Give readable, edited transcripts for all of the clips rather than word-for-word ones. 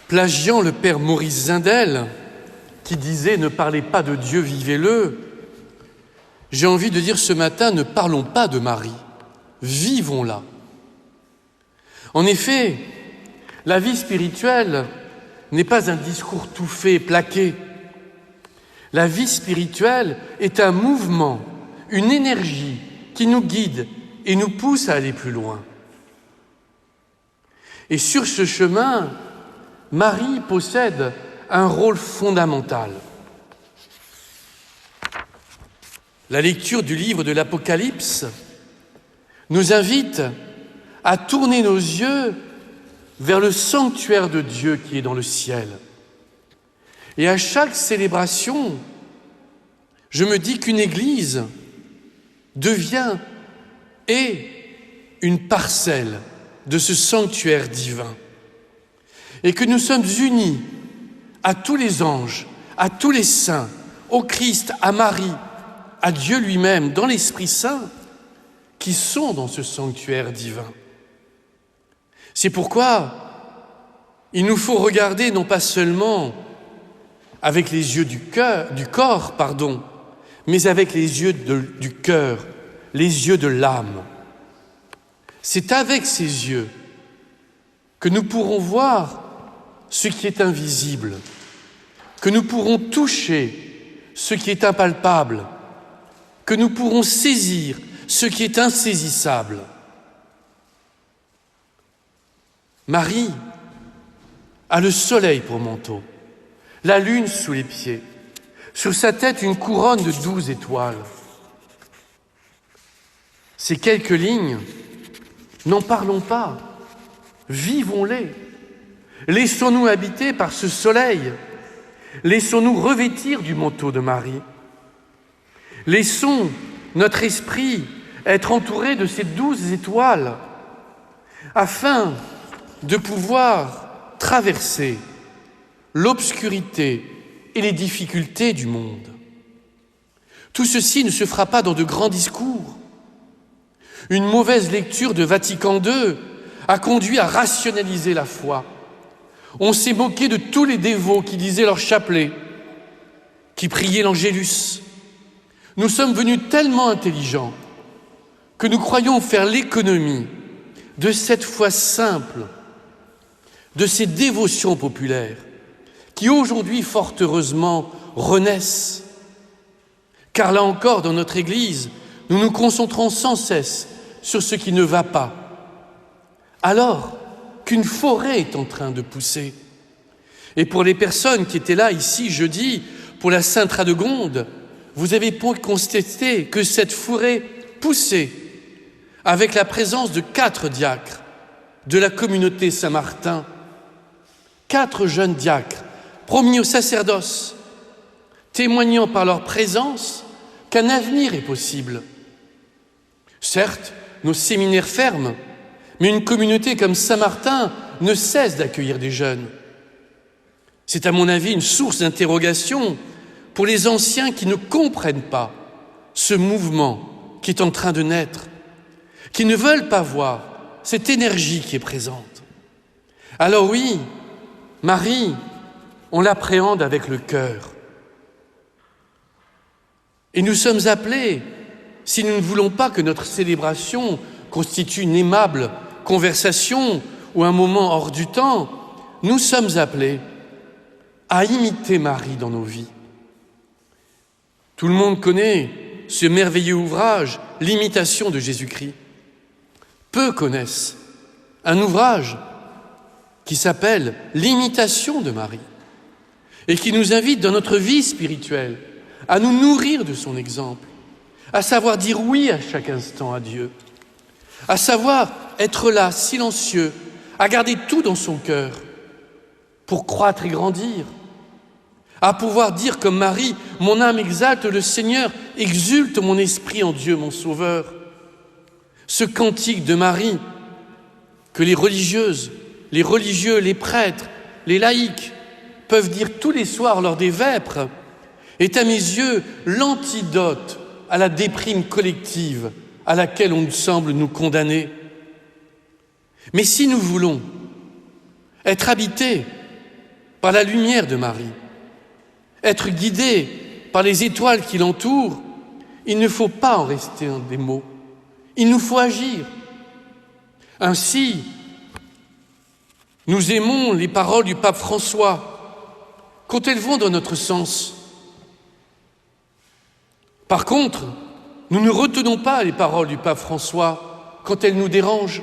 Plagiant le père Maurice Zindel, qui disait « Ne parlez pas de Dieu, vivez-le », j'ai envie de dire ce matin, ne parlons pas de Marie, vivons-la. En effet, la vie spirituelle n'est pas un discours tout fait, plaqué. La vie spirituelle est un mouvement, une énergie qui nous guide et nous pousse à aller plus loin. Et sur ce chemin, Marie possède un rôle fondamental. La lecture du livre de l'Apocalypse nous invite à tourner nos yeux vers le sanctuaire de Dieu qui est dans le ciel. Et à chaque célébration, je me dis qu'une église devient et une parcelle de ce sanctuaire divin. Et que nous sommes unis à tous les anges, à tous les saints, au Christ, à Marie, à Dieu lui-même, dans l'Esprit Saint, qui sont dans ce sanctuaire divin. C'est pourquoi il nous faut regarder non pas seulement avec les yeux du corps, mais avec les yeux du cœur, les yeux de l'âme. C'est avec ces yeux que nous pourrons voir ce qui est invisible, que nous pourrons toucher ce qui est impalpable, que nous pourrons saisir ce qui est insaisissable. Marie a le soleil pour manteau, la lune sous les pieds, sur sa tête une couronne de 12 étoiles. Ces quelques lignes, n'en parlons pas, vivons-les. Laissons-nous habiter par ce soleil, laissons-nous revêtir du manteau de Marie. Laissons notre esprit être entouré de ces 12 étoiles afin de pouvoir traverser l'obscurité et les difficultés du monde. Tout ceci ne se fera pas dans de grands discours. Une mauvaise lecture de Vatican II a conduit à rationaliser la foi. On s'est moqué de tous les dévots qui disaient leur chapelet, qui priaient l'Angélus. Nous sommes venus tellement intelligents que nous croyons faire l'économie de cette foi simple, de ces dévotions populaires qui aujourd'hui, fort heureusement, renaissent. Car là encore, dans notre Église, nous nous concentrons sans cesse sur ce qui ne va pas, alors qu'une forêt est en train de pousser. Et pour les personnes qui étaient là, ici, jeudi, pour la Sainte-Radegonde, vous avez pu constater que cette forêt poussait avec la présence de 4 diacres de la communauté Saint-Martin, 4 jeunes diacres promis au sacerdoce, témoignant par leur présence qu'un avenir est possible. Certes, nos séminaires ferment, mais une communauté comme Saint-Martin ne cesse d'accueillir des jeunes. C'est à mon avis une source d'interrogation pour les anciens qui ne comprennent pas ce mouvement qui est en train de naître, qui ne veulent pas voir cette énergie qui est présente. Alors oui, Marie, on l'appréhende avec le cœur. Et nous sommes appelés, si nous ne voulons pas que notre célébration constitue une aimable conversation ou un moment hors du temps, nous sommes appelés à imiter Marie dans nos vies. Tout le monde connaît ce merveilleux ouvrage, l'imitation de Jésus-Christ. Peu connaissent un ouvrage qui s'appelle l'imitation de Marie et qui nous invite dans notre vie spirituelle à nous nourrir de son exemple, à savoir dire oui à chaque instant à Dieu, à savoir être là, silencieux, à garder tout dans son cœur pour croître et grandir, à pouvoir dire comme Marie, « Mon âme exalte le Seigneur, exulte mon esprit en Dieu mon Sauveur ». Ce cantique de Marie que les religieuses, les religieux, les prêtres, les laïcs peuvent dire tous les soirs lors des vêpres est à mes yeux l'antidote à la déprime collective à laquelle on semble nous condamner. Mais si nous voulons être habités par la lumière de Marie, être guidé par les étoiles qui l'entourent, il ne faut pas en rester en des mots. Il nous faut agir. Ainsi, nous aimons les paroles du pape François quand elles vont dans notre sens. Par contre, nous ne retenons pas les paroles du pape François quand elles nous dérangent.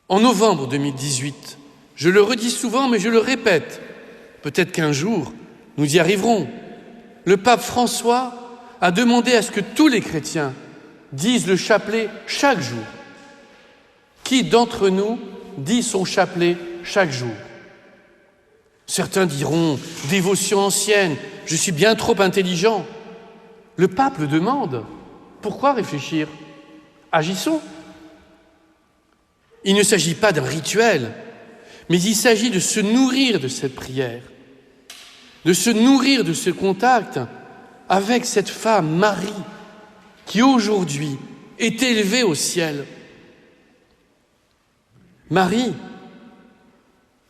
En novembre 2018, je le redis souvent, mais je le répète, peut-être qu'un jour, nous y arriverons. Le pape François a demandé à ce que tous les chrétiens disent le chapelet chaque jour. Qui d'entre nous dit son chapelet chaque jour? Certains diront « dévotion ancienne, je suis bien trop intelligent ». Le pape le demande. Pourquoi réfléchir? Agissons. Il ne s'agit pas d'un rituel, mais il s'agit de se nourrir de cette prière, de se nourrir de ce contact avec cette femme, Marie, qui aujourd'hui est élevée au ciel. Marie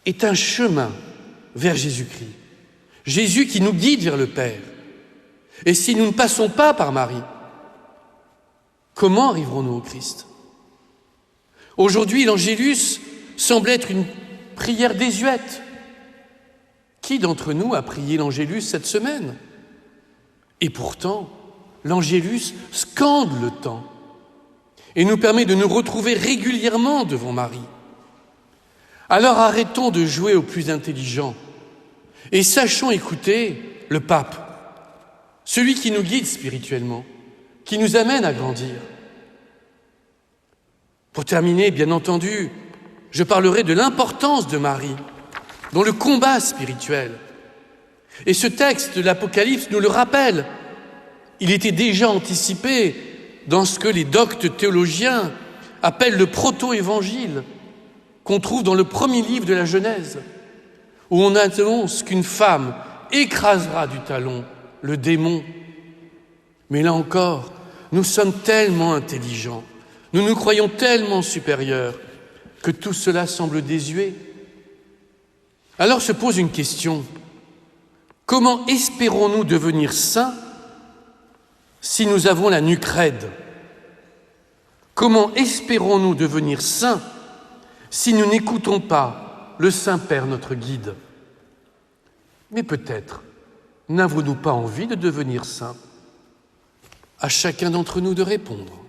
est un chemin vers Jésus-Christ. Jésus qui nous guide vers le Père. Et si nous ne passons pas par Marie, comment arriverons-nous au Christ? Aujourd'hui, l'Angélus semble être une prière désuète. Qui d'entre nous a prié l'Angélus cette semaine? Et pourtant, l'Angélus scande le temps et nous permet de nous retrouver régulièrement devant Marie. Alors arrêtons de jouer au plus intelligent et sachons écouter le pape, celui qui nous guide spirituellement, qui nous amène à grandir. Pour terminer, bien entendu, je parlerai de l'importance de Marie dans le combat spirituel. Et ce texte de l'Apocalypse nous le rappelle. Il était déjà anticipé dans ce que les doctes théologiens appellent le proto-évangile, qu'on trouve dans le premier livre de la Genèse, où on annonce qu'une femme écrasera du talon le démon. Mais là encore, nous sommes tellement intelligents, nous nous croyons tellement supérieurs que tout cela semble désuet. Alors se pose une question. Comment espérons-nous devenir saints si nous avons la nuque raide? Comment espérons-nous devenir saints si nous n'écoutons pas le Saint-Père, notre guide? Mais peut-être n'avons-nous pas envie de devenir saints? À chacun d'entre nous de répondre.